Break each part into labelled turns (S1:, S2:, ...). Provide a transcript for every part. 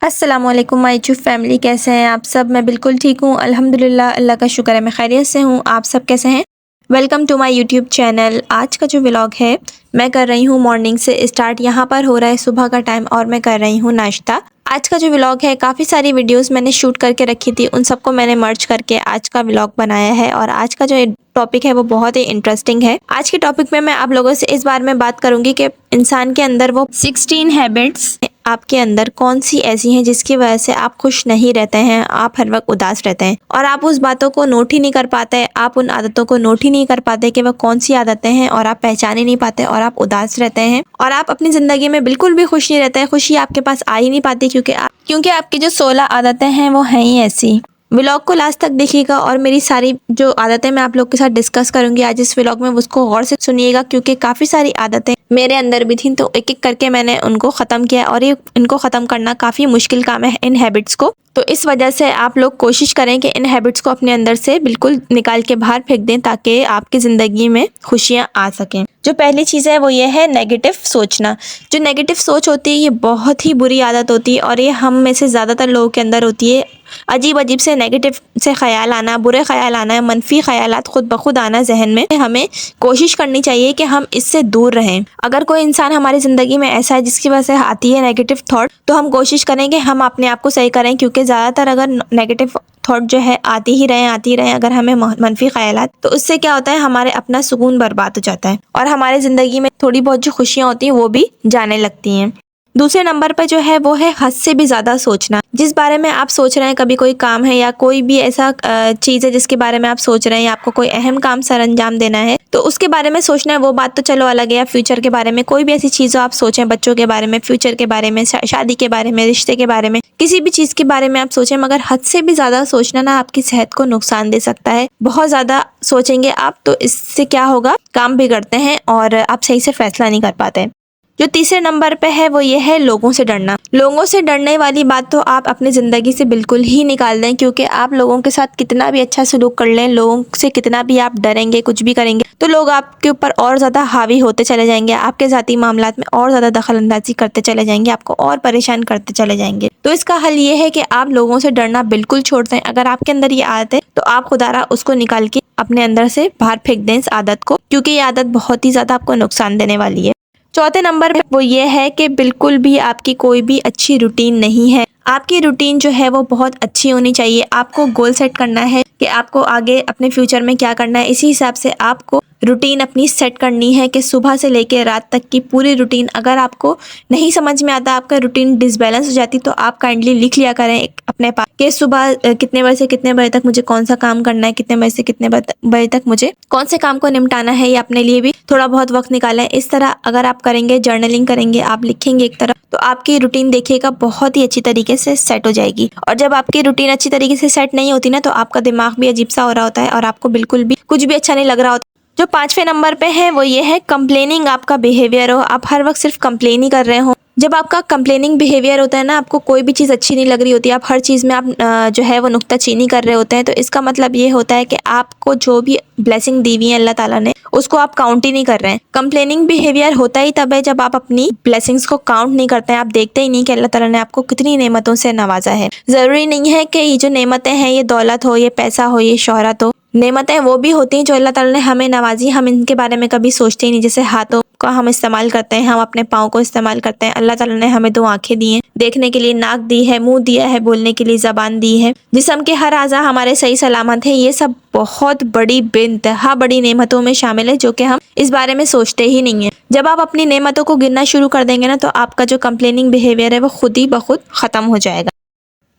S1: अस्सलामुअलैकुम my YouTube family, कैसे हैं आप सब। मैं बिल्कुल ठीक हूँ अल्हम्दुलिल्लाह, अल्लाह का शुक्र है मैं खैरियत से हूँ। आप सब कैसे हैं? Welcome to my YouTube channel. आज का जो व्लॉग है मैं कर रही हूँ मॉर्निंग से स्टार्ट। यहाँ पर हो रहा है सुबह का टाइम और मैं कर रही हूँ नाश्ता। आज का जो व्लॉग है काफ़ी सारी वीडियोस मैंने शूट करके रखी थी, उन सबको मैंने मर्ज करके आज का व्लॉग बनाया है। और आज का जो टॉपिक है वो बहुत ही इंटरेस्टिंग है। आज के टॉपिक में मैं आप लोगों से इस बारे में बात करूंगी कि इंसान के अंदर वो 16 हैबिट्स आपके अंदर कौन सी ऐसी हैं जिसकी वजह से आप खुश नहीं रहते हैं, आप हर वक्त उदास रहते हैं और आप उस बातों को नोट ही नहीं कर पाते, आप उन आदतों को नोट ही नहीं कर पाते कि वह कौन सी आदतें हैं और आप पहचान ही नहीं पाते और आप उदास रहते हैं और आप अपनी जिंदगी में बिल्कुल भी खुश नहीं रहते हैं। खुशी आपके पास आ ही नहीं पाती क्योंकि आपकी जो 16 आदतें हैं वो हैं ही ऐसी। व्लॉग को लास्ट तक देखिएगा और मेरी सारी जो आदतें मैं आप लोग के साथ डिस्कस करूंगी आज इस व्लॉग में, उसको गौर से सुनिएगा क्योंकि काफ़ी सारी आदतें मेरे अंदर भी थी, तो एक एक करके मैंने उनको ख़त्म किया और ये इनको ख़त्म करना काफ़ी मुश्किल काम है इन हैबिट्स को। तो इस वजह से आप लोग कोशिश करें कि इन हैबिट्स को अपने अंदर से बिल्कुल निकाल के बाहर फेंक दें ताकि आपकी ज़िंदगी में खुशियाँ आ सकें। जो पहली चीज़ है वो ये है नेगेटिव सोचना। जो नेगेटिव सोच होती है ये बहुत ही बुरी आदत होती है और ये हम में से ज़्यादातर लोगों के अंदर होती है। अजीब अजीब से नेगेटिव से ख्याल आना, बुरे ख्याल आना, मनफी ख्यालात खुद ब खुद आना जहन में। हमें कोशिश करनी चाहिए कि हम इससे दूर रहें। अगर कोई इंसान हमारी ज़िंदगी में ऐसा है जिसकी वजह से आती है नेगेटिव थॉट, तो हम कोशिश करें कि हम अपने आप को सही करें क्योंकि ज़्यादातर अगर नेगेटिव थॉट जो है आती ही रहें अगर हमें मनफी ख्यालात, तो उससे क्या होता है हमारे अपना सुकून बर्बाद हो जाता है और हमारी ज़िंदगी में थोड़ी बहुत जो खुशियाँ होती हैं वो भी जाने लगती हैं। दूसरे नंबर पर जो है वो है हद से भी ज़्यादा सोचना। जिस बारे में आप सोच रहे हैं, कभी कोई काम है या कोई भी ऐसा चीज़ है जिसके बारे में आप सोच रहे हैं या आपको कोई अहम काम सर अंजाम देना है, तो उसके बारे में सोचना है वो बात तो चलो अलग है। या फ्यूचर के बारे में कोई भी ऐसी चीज़ आप सोचें, बच्चों के बारे में, फ्यूचर के बारे में, शादी के बारे में, रिश्ते के बारे में, किसी भी चीज़ के बारे में आप सोचें, मगर हद से भी ज़्यादा सोचना ना आपकी सेहत को नुकसान दे सकता है। बहुत ज़्यादा सोचेंगे आप तो इससे क्या होगा, काम बिगड़ते हैं और आप सही से फैसला नहीं कर पाते। जो तीसरे नंबर पे है वो ये है लोगों से डरना। लोगों से डरने वाली बात तो आप अपनी ज़िंदगी से बिल्कुल ही निकाल दें क्योंकि आप लोगों के साथ कितना भी अच्छा सलूक कर लें, लोगों से कितना भी आप डरेंगे, कुछ भी करेंगे, तो लोग आपके ऊपर और ज़्यादा हावी होते चले जाएंगे, आपके ज़ाती मामलात में और ज़्यादा दखल अंदाजी करते चले जाएंगे, आपको और परेशान करते चले जाएंगे। तो इसका हल ये है कि आप लोगों से डरना बिल्कुल छोड़ दें। अगर आपके अंदर ये आदत है तो आप खुदारा उसको निकाल के अपने अंदर से बाहर फेंक दें इस आदत को, क्योंकि ये आदत बहुत ही ज़्यादा आपको नुकसान देने वाली है। चौथे नंबर पे वो ये है कि बिल्कुल भी आपकी कोई भी अच्छी रूटीन नहीं है। आपकी रूटीन जो है वो बहुत अच्छी होनी चाहिए। आपको गोल सेट करना है कि आपको आगे अपने फ्यूचर में क्या करना है, इसी हिसाब से आपको रूटीन अपनी सेट करनी है कि सुबह से लेकर रात तक की पूरी रूटीन। अगर आपको नहीं समझ में आता, आपका रूटीन डिसबैलेंस हो जाती, तो आप काइंडली लिख लिया करें अपने पास कि सुबह कितने बजे से कितने बजे तक मुझे कौन सा काम करना है, कितने बजे से कितने बजे तक मुझे कौन से काम को निपटाना है, या अपने लिए भी थोड़ा बहुत वक्त निकालें। इस तरह अगर आप करेंगे, जर्नलिंग करेंगे, आप लिखेंगे एक तरफ, तो आपकी रूटीन देखिएगा बहुत ही अच्छी तरीके से सेट हो जाएगी। और जब आपकी रूटीन अच्छी तरीके से सेट नहीं होती ना, तो आपका दिमाग भी अजीब सा हो रहा होता है और आपको बिल्कुल भी कुछ भी अच्छा नहीं लग रहा होता। जो पांचवें नंबर पे है वो ये है कंप्लेनिंग आपका बिहेवियर हो। आप हर वक्त सिर्फ कंप्लेन ही कर रहे हो। जब आपका कंप्लेनिंग बिहेवियर होता है ना, आपको कोई भी चीज़ अच्छी नहीं लग रही होती, आप हर चीज़ में आप जो है वो नुक्ताचीनी कर रहे होते हैं, तो इसका मतलब ये होता है कि आपको जो भी ब्लेसिंग दी हुई है अल्लाह ताला ने, उसको आप काउंट ही नहीं कर रहे हैं। कंप्लेनिंग बिहेवियर होता ही तब है जब आप अपनी ब्लेसिंग्स को काउंट नहीं करते हैं। आप देखते ही नहीं कि अल्लाह ताला ने आपको कितनी नेमतों से नवाजा है। ज़रूरी नहीं है कि ये जो नेमतें हैं ये दौलत हो, ये पैसा हो, ये शोहरत हो। नेमतें वो भी होती हैं जो अल्लाह ताला ने हमें नवाजी, हम इनके बारे में कभी सोचते ही नहीं। जैसे हाथों का हम इस्तेमाल करते हैं, हम अपने पाँव को इस्तेमाल करते हैं। अल्लाह ताला ने हमें 2 आंखें दी हैं देखने के लिए, नाक दी है, मुंह दिया है बोलने के लिए, ज़बान दी है, जिस्म के हर आज़ा हमारे सही सलामत है। ये सब बहुत बड़ी बेइंतहा बड़ी नेमतों में शामिल है जो कि हम इस बारे में सोचते ही नहीं है। जब आप अपनी नेमतों को गिनना शुरू कर देंगे ना, तो आपका जो कंप्लेनिंग बिहेवियर है वो खुद ही बखुद ख़त्म हो जाएगा।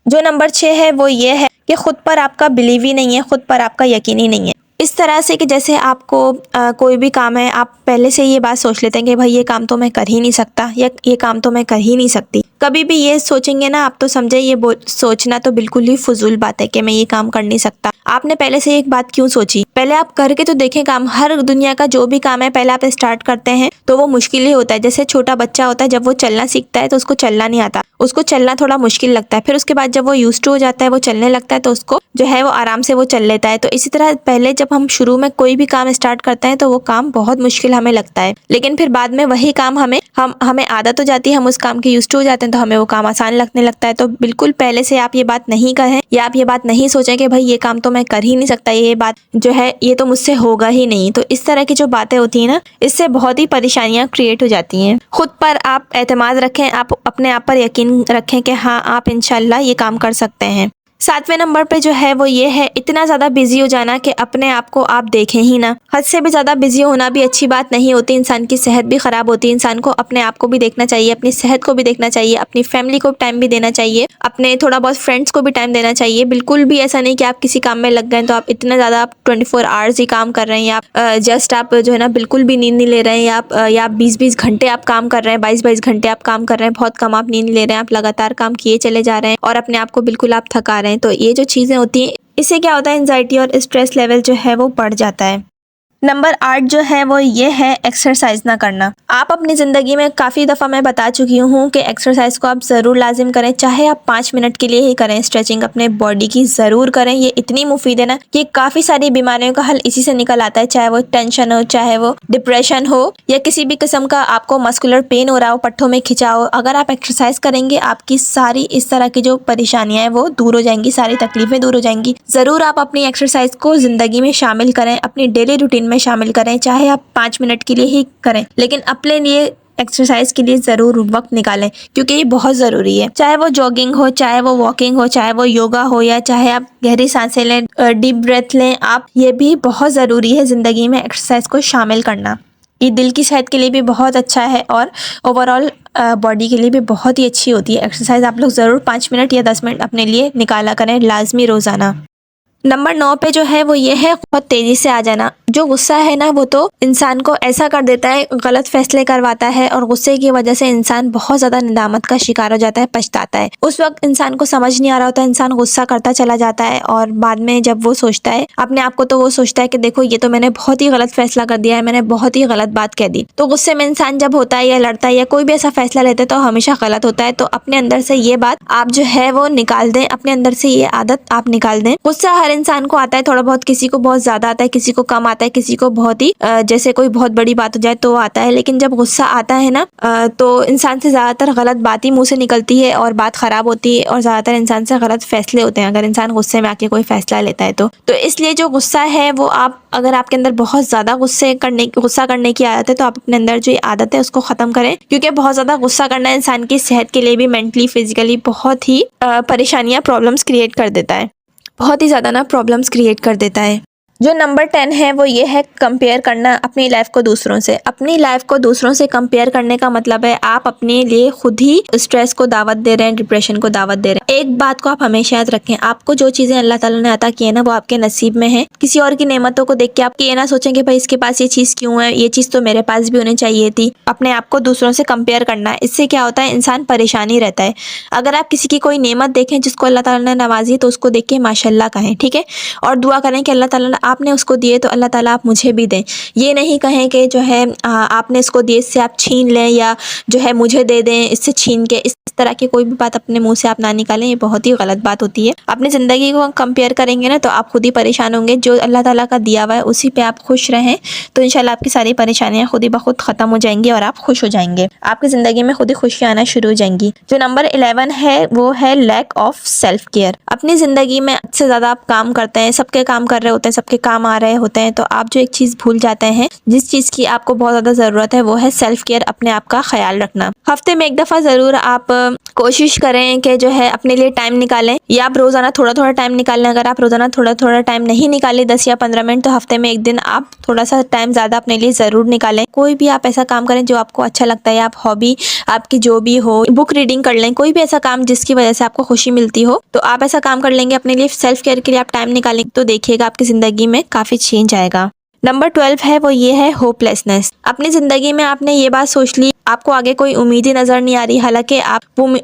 S1: जो नंबर 6 है वो ये है कि खुद पर आपका बिलीव ही नहीं है, खुद पर आपका यकीन ही नहीं है। इस तरह से कि जैसे आपको कोई भी काम है, आप पहले से ये बात सोच लेते हैं कि भाई ये काम तो मैं कर ही नहीं सकता, या ये काम तो मैं कर ही नहीं सकती। कभी भी ये सोचेंगे ना आप, तो समझे ये सोचना तो बिल्कुल ही फजूल बात है कि मैं ये काम कर नहीं सकता। आपने पहले से एक बात क्यों सोची? पहले आप करके तो देखें काम। हर दुनिया का जो भी काम है पहले आप स्टार्ट करते हैं तो वो मुश्किल ही होता है। जैसे छोटा बच्चा होता है, जब वो चलना सीखता है तो उसको चलना नहीं आता, उसको चलना थोड़ा मुश्किल लगता है। फिर उसके बाद जब वो यूज्ड टू हो जाता है, वो चलने लगता है, तो उसको जो है वो आराम से वो चल लेता है। तो इसी तरह पहले जब हम हम शुरू में कोई भी काम स्टार्ट करते हैं तो वो काम बहुत मुश्किल हमें लगता है, लेकिन फिर बाद में वही काम हमें आदत हो जाती है, हम उस काम के यूज्ड टू हो जाते हैं तो हमें वो काम आसान लगने लगता है। तो बिल्कुल पहले से आप ये बात नहीं कहें या आप ये बात नहीं सोचें कि भाई ये काम तो मैं कर ही नहीं सकता, ये बात जो है ये तो मुझसे होगा ही नहीं। तो इस तरह की जो बातें होती है ना, इससे बहुत ही परेशानियां क्रिएट हो जाती हैं। खुद पर आप एतमाद रखें, आप अपने आप पर यकीन रखें कि हाँ आप इंशाल्लाह ये काम कर सकते हैं। 7वें नंबर पे जो है वो ये है इतना ज़्यादा बिजी हो जाना कि अपने आप को आप देखें ही ना। हद से भी ज़्यादा बिजी होना भी अच्छी बात नहीं होती, इंसान की सेहत भी ख़राब होती है। इंसान को अपने आप को भी देखना चाहिए, अपनी सेहत को भी देखना चाहिए, अपनी फैमिली को टाइम भी देना चाहिए, अपने थोड़ा बहुत फ्रेंड्स को भी टाइम देना चाहिए। बिल्कुल भी ऐसा नहीं कि आप किसी काम में लग गए तो आप इतना ज़्यादा आप 24 आवर्स ही काम कर रहे हैं, या आप जस्ट आप जो है ना बिल्कुल भी नींद नहीं ले रहे हैं, या आप 20-20 घंटे आप काम कर रहे हैं, 22-22 घंटे आप काम कर रहे हैं, बहुत कम आप नींद ले रहे हैं, आप लगातार काम किए चले जा रहे हैं और अपने आप को बिल्कुल आप थका रहे हैं। तो ये जो चीज़ें होती हैं, इससे क्या होता है, एंजाइटी और स्ट्रेस लेवल जो है वो बढ़ जाता है। नंबर 8 जो है वो ये है एक्सरसाइज ना करना। आप अपनी ज़िंदगी में काफ़ी दफ़ा मैं बता चुकी हूँ कि एक्सरसाइज को आप ज़रूर लाजिम करें, चाहे आप 5 मिनट के लिए ही करें। स्ट्रेचिंग अपने बॉडी की ज़रूर करें, ये इतनी मुफीद है ना कि काफ़ी सारी बीमारियों का हल इसी से निकल आता है, चाहे वो टेंशन हो, चाहे वो डिप्रेशन हो, या किसी भी किस्म का आपको मस्कुलर पेन हो रहा हो, पट्ठों में खिंचाव हो। अगर आप एक्सरसाइज करेंगे आपकी सारी इस तरह की जो परेशानियाँ हैं वो दूर हो जाएंगी, सारी तकलीफ़ें दूर हो जाएंगी। ज़रूर आप अपनी एक्सरसाइज को ज़िंदगी में शामिल करें, अपनी डेली रूटीन में शामिल करें, चाहे आप 5 मिनट के लिए ही करें, लेकिन अपने लिए एक्सरसाइज के लिए ज़रूर वक्त निकालें, क्योंकि ये बहुत ज़रूरी है। चाहे वो जॉगिंग हो, चाहे वो वॉकिंग हो, चाहे वो योगा हो, या चाहे आप गहरी सांसें लें, डीप ब्रेथ लें आप, ये भी बहुत ज़रूरी है ज़िंदगी में एक्सरसाइज को शामिल करना। ये दिल की सेहत के लिए भी बहुत अच्छा है और ओवरऑल बॉडी के लिए भी बहुत ही अच्छी होती है। एक्सरसाइज आप लोग ज़रूर 5 मिनट या 10 मिनट अपने लिए निकाला करें, लाजमी रोज़ाना। नंबर 9 पे जो है वो ये है बहुत तेज़ी से आ जाना। जो गुस्सा है ना वो तो इंसान को ऐसा कर देता है, गलत फैसले करवाता है, और गुस्से की वजह से इंसान बहुत ज़्यादा निदामत का शिकार हो जाता है, पछताता है। उस वक्त इंसान को समझ नहीं आ रहा होता, इंसान गुस्सा करता चला जाता है, और बाद में जब वो सोचता है अपने आप को, तो वो सोचता है कि देखो ये तो मैंने बहुत ही गलत फैसला कर दिया है, मैंने बहुत ही गलत बात कह दी। तो गुस्से में इंसान जब होता है या लड़ता है या कोई भी ऐसा फैसला लेता है तो हमेशा गलत होता है। तो अपने अंदर से ये बात आप जो है वो निकाल दें, अपने अंदर से ये आदत आप निकाल दें। गुस्सा हर इंसान को आता है थोड़ा बहुत, किसी को बहुत ज्यादा आता है, किसी को कम आता है, किसी को बहुत ही जैसे कोई बहुत बड़ी बात हो जाए तो आता है। लेकिन जब गुस्सा आता है ना तो इंसान से ज्यादातर गलत बात ही मुंह से निकलती है और बात खराब होती है, और ज्यादातर इंसान से गलत फैसले होते हैं अगर इंसान गुस्से में आके कोई फैसला लेता है तो इसलिए जो गुस्सा है वो आप, अगर आपके अंदर बहुत ज्यादा गुस्सा करने की आदत है तो आप अपने अंदर जो ये आदत है उसको खत्म करें, क्योंकि बहुत ज्यादा गुस्सा करना इंसान की सेहत के लिए भी मेंटली फिजिकली बहुत ही परेशानियां प्रॉब्लम्स क्रिएट कर देता है, बहुत ही ज़्यादा ना प्रॉब्लम्स क्रिएट कर देता है। जो नंबर 10 है वो ये है कंपेयर करना अपनी लाइफ को दूसरों से। अपनी लाइफ को दूसरों से कंपेयर करने का मतलब है आप अपने लिए खुद ही स्ट्रेस को दावत दे रहे हैं, डिप्रेशन को दावत दे रहे हैं। एक बात को आप हमेशा याद रखें, आपको जो चीज़ें अल्लाह ताला ने अता की है ना वो आपके नसीब में है। किसी और की नेमतों को देख के आप ये ना सोचें कि भाई इसके पास ये चीज़ क्यों है, ये चीज़ तो मेरे पास भी होनी चाहिए थी। अपने आप को दूसरों से कंपेयर करना है, इससे क्या होता है, इंसान परेशानी रहता है। अगर आप किसी की कोई नेमत देखें जिसको अल्लाह ताला ने नवाजी तो उसको देख के माशाल्लाह कहें, ठीक है, और दुआ करें कि अल्लाह ताला आपने उसको दिए तो अल्लाह ताला आप मुझे भी दें। ये नहीं कहें कि जो है आपने इसको दिए इससे आप छीन लें, या जो है मुझे दे दें इससे छीन के, इस तरह की कोई भी बात अपने मुंह से आप ना निकालें, ये बहुत ही गलत बात होती है। अपनी ज़िंदगी को कंपेयर करेंगे ना तो आप खुद ही परेशान होंगे। जो अल्लाह ताला का दिया हुआ है उसी पे आप खुश रहें तो इंशाल्लाह आपकी सारी परेशानियां खुद ही बखुद ख़त्म हो जाएंगी और आप खुश हो जाएंगे, आपकी ज़िंदगी में खुद ही खुशियाँ आना शुरू हो जाएंगी। जो नंबर 11 है वो है लैक ऑफ सेल्फ केयर। अपनी ज़िंदगी में से ज़्यादा आप काम करते हैं, सबके काम कर रहे होते हैं, सबके काम आ रहे होते हैं, तो आप जो एक चीज़ भूल जाते हैं, जिस चीज़ की आपको बहुत ज़्यादा ज़रूरत है, वो है सेल्फ केयर, अपने आप का ख्याल रखना। हफ्ते में एक दफ़ा ज़रूर आप कोशिश करें कि जो है अपने लिए टाइम निकालें, या आप रोज़ाना थोड़ा थोड़ा टाइम निकालें। अगर आप रोज़ाना थोड़ा थोड़ा टाइम नहीं निकालें 10 या 15 मिनट, तो हफ्ते में एक दिन आप थोड़ा सा टाइम ज़्यादा अपने लिए ज़रूर निकालें। कोई भी आप ऐसा काम करें जो आपको अच्छा लगता है, आप हॉबी आपकी जो भी हो, बुक रीडिंग कर लें, कोई भी ऐसा काम जिसकी वजह से आपको खुशी मिलती हो, तो आप ऐसा काम कर लेंगे। अपने लिए सेल्फ केयर के लिए आप टाइम निकालें तो देखिएगा आपकी ज़िंदगी में काफ़ी चेंज आएगा। नंबर 12 है वो ये है होपलेसनेस। अपनी ज़िंदगी में आपने ये बात सोच ली, आपको आगे कोई उम्मीद ही नज़र नहीं आ रही। हालांकि आप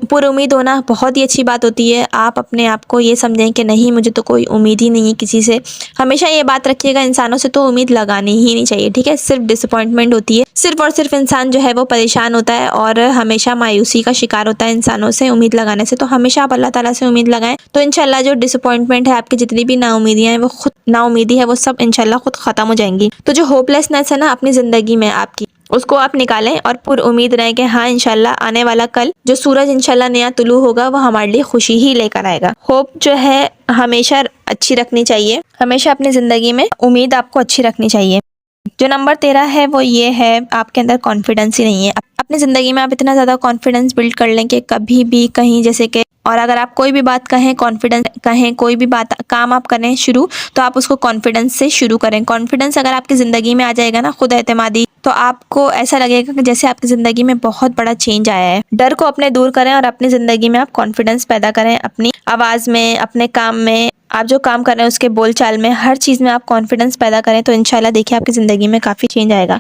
S1: पुरुम्मीद होना बहुत ही अच्छी बात होती है। आप अपने आप को ये समझें कि नहीं, मुझे तो कोई उम्मीद ही नहीं है किसी से। हमेशा ये बात रखिएगा, इंसानों से तो उम्मीद लगानी ही नहीं चाहिए, ठीक है। सिर्फ डिसअपॉइंटमेंट होती है, सिर्फ और सिर्फ इंसान जो है वो परेशान होता है और हमेशा मायूसी का शिकार होता है इंसानों से उम्मीद लगाने से। तो हमेशा आप अल्लाह ताला से उम्मीद लगाएं, तो इंशाल्लाह जो डिसअपॉइंटमेंट है, आपकी जितनी भी नाउमीदियाँ हैं, वो खुद नाउमीदी है, वो सब इंशाल्लाह खुद ख़त्म हो जाएंगी। तो जो होपलेसनेस है ना अपनी ज़िंदगी में आपकी, उसको आप निकालें और पूरी उम्मीद रहें कि हाँ इंशाल्लाह आने वाला कल जो सूरज इंशाल्लाह नया तुलू होगा वो हमारे लिए खुशी ही लेकर आएगा। होप जो है हमेशा अच्छी रखनी चाहिए, हमेशा अपनी ज़िंदगी में उम्मीद आपको अच्छी रखनी चाहिए। जो नंबर 13 है वो ये है, आपके अंदर कॉन्फिडेंस ही नहीं है। अपनी ज़िंदगी में आप इतना ज़्यादा कॉन्फिडेंस बिल्ड कर लें कि कभी भी कहीं जैसे कि, और अगर आप कोई भी बात कहें, कॉन्फिडेंस कहें, कोई भी बात काम आप करें शुरू, तो आप उसको कॉन्फिडेंस से शुरू करें। कॉन्फिडेंस अगर आपकी ज़िंदगी में आ जाएगा ना, खुद एतमादी, तो आपको ऐसा लगेगा कि जैसे आपकी ज़िंदगी में बहुत बड़ा चेंज आया है। डर को अपने दूर करें और अपनी ज़िंदगी में आप कॉन्फिडेंस पैदा करें। अपनी आवाज़ में, अपने काम में, आप जो काम कर रहे हैं उसके बोलचाल में, हर चीज़ में आप कॉन्फिडेंस पैदा करें, तो इंशाल्लाह देखिए आपकी ज़िंदगी में काफ़ी चेंज आएगा।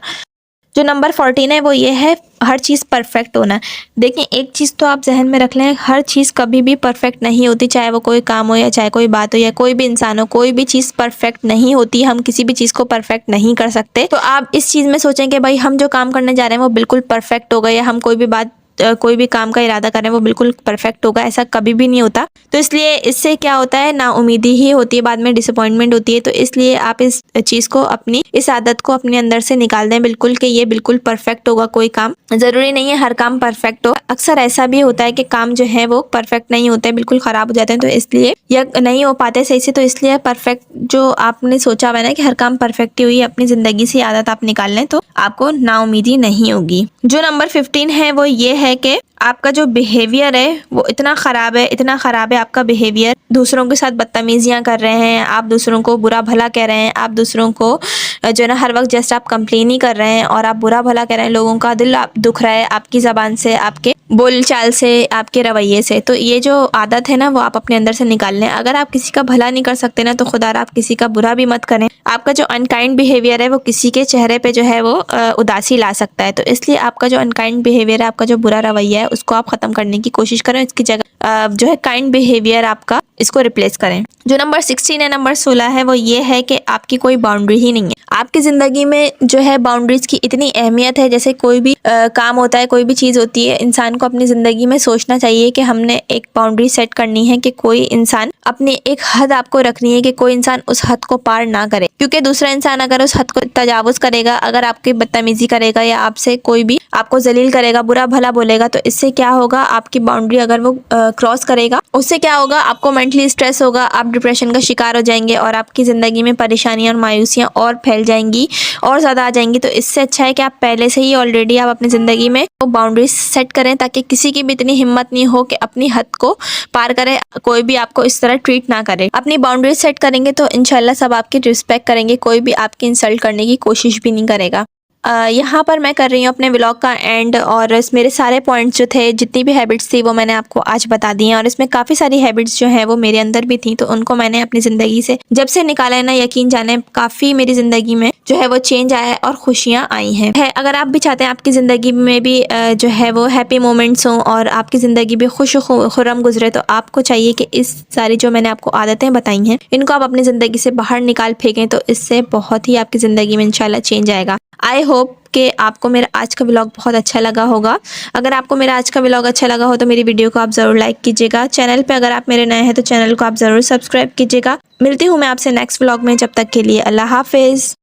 S1: जो नंबर 14 है वो ये है हर चीज़ परफेक्ट होना। देखिए एक चीज़ तो आप जहन में रख लें, हर चीज़ कभी भी परफेक्ट नहीं होती, चाहे वो कोई काम हो या चाहे कोई बात हो या कोई भी इंसान हो, कोई भी चीज़ परफेक्ट नहीं होती। हम किसी भी चीज़ को परफेक्ट नहीं कर सकते। तो आप इस चीज़ में सोचें कि भाई हम जो काम करने जा रहे हैं वो बिल्कुल परफेक्ट होगा, या हम कोई भी काम का इरादा करें वो बिल्कुल परफेक्ट होगा, ऐसा कभी भी नहीं होता। तो इसलिए इससे क्या होता है, ना उम्मीदी ही होती है, बाद में डिसअपॉइंटमेंट होती है। तो इसलिए आप इस चीज़ को, अपनी इस आदत को अपने अंदर से निकाल दें बिल्कुल, कि ये बिल्कुल परफेक्ट होगा कोई काम। ज़रूरी नहीं है हर काम परफेक्ट हो, अक्सर ऐसा भी होता है कि काम जो है वो परफेक्ट नहीं होते, बिल्कुल ख़राब हो जाते हैं। तो इसलिए या नहीं हो पाते सही से, तो इसलिए परफेक्ट जो आपने सोचा हुआ है ना कि हर काम परफेक्ट ही हुई, अपनी ज़िंदगी से आदत आप निकाल लें, तो आपको नाउमीदी नहीं होगी। जो नंबर 15 है वो ये है कि आपका जो बिहेवियर है वो इतना ख़राब है, इतना ख़राब है आपका बिहेवियर। दूसरों के साथ बदतमीज़ियाँ कर रहे हैं, आप दूसरों को बुरा भला कह रहे हैं, आप दूसरों को जो है ना हर वक्त जस्ट आप कंप्लेन ही कर रहे हैं और आप बुरा भला कह रहे हैं। लोगों का दिल आप दुख रहा है आपकी ज़बान से, आपके बोलचाल से, आपके रवैये से। तो ये जो आदत है ना वो आप अपने अंदर से निकाल लें। अगर आप किसी का भला नहीं कर सकते ना, तो खुदा आप किसी का बुरा भी मत करें। आपका जो अनकाइंड बिहेवियर है वो किसी के चेहरे पे जो है वो उदासी ला सकता है। तो इसलिए आपका जो अनकाइंड बिहेवियर है, आपका जो बुरा रवैया है, उसको आप ख़त्म करने की कोशिश करें। इसकी जगह जो है काइंड बिहेवियर आपका, इसको रिप्लेस करें। जो नंबर 16 है, नंबर 16 है वो ये है कि आपकी कोई बाउंड्री ही नहीं है। आपकी ज़िंदगी में जो है बाउंड्रीज़ की इतनी अहमियत है। जैसे कोई भी काम होता है, कोई भी चीज़ होती है, इंसान को अपनी ज़िंदगी में सोचना चाहिए कि हमने एक बाउंड्री सेट करनी है, कि कोई इंसान अपनी एक हद आपको रखनी है, कि कोई इंसान उस हद को पार ना करे। क्योंकि दूसरा इंसान अगर उस हद को तजावुज़ करेगा, अगर आपकी बदतमीज़ी करेगा या आपसे कोई भी आपको जलील करेगा, बुरा भला बोलेगा, तो इससे क्या होगा, आपकी बाउंड्री अगर वो क्रॉस करेगा, उससे क्या होगा, आपको मेंटली स्ट्रेस होगा, आप डिप्रेशन का शिकार हो जाएंगे और आपकी ज़िंदगी में परेशानियाँ और मायूसियाँ और फैल जाएंगी और ज़्यादा आ जाएंगी। तो इससे अच्छा है कि आप पहले से ही ऑलरेडी आप अपनी ज़िंदगी में वो बाउंड्रीज सेट करें, ताकि किसी की भी इतनी हिम्मत नहीं हो कि अपनी हद को पार करे, कोई भी आपको इस तरह ट्रीट ना करे। अपनी बाउंड्रीज सेट करेंगे तो इंशाल्लाह सब आपकी रिस्पेक्ट करेंगे, कोई भी आपकी इंसल्ट करने की कोशिश भी नहीं करेगा। यहाँ पर मैं कर रही हूँ अपने व्लॉग का एंड, और मेरे सारे पॉइंट्स जो थे, जितनी भी हैबिट्स थी वो मैंने आपको आज बता दी हैं। और इसमें काफ़ी सारी हैबिट्स जो हैं वो मेरे अंदर भी थी, तो उनको मैंने अपनी ज़िंदगी से जब से निकाला है ना, यकीन जाने काफ़ी मेरी ज़िंदगी में जो है वो चेंज आया है और खुशियाँ आई हैं। अगर आप भी चाहते हैं आपकी ज़िंदगी में भी जो है वो हैप्पी मोमेंट्स हों और आपकी ज़िंदगी भी खुश खुर्रम गुजरे, तो आपको चाहिए कि इस सारी जो मैंने आपको आदतें बताई हैं, इनको आप अपनी ज़िंदगी से बाहर निकाल फेंकें। तो इससे बहुत ही आपकी ज़िंदगी में इंशाल्लाह चेंज आएगा। आई होप कि आपको मेरा आज का व्लॉग बहुत अच्छा लगा होगा। अगर आपको मेरा आज का व्लॉग अच्छा लगा हो तो मेरी वीडियो को आप ज़रूर लाइक कीजिएगा। चैनल पे अगर आप मेरे नए हैं तो चैनल को आप ज़रूर सब्सक्राइब कीजिएगा। मिलती हूँ मैं आपसे नेक्स्ट व्लॉग में, जब तक के लिए अल्लाह हाफिज़।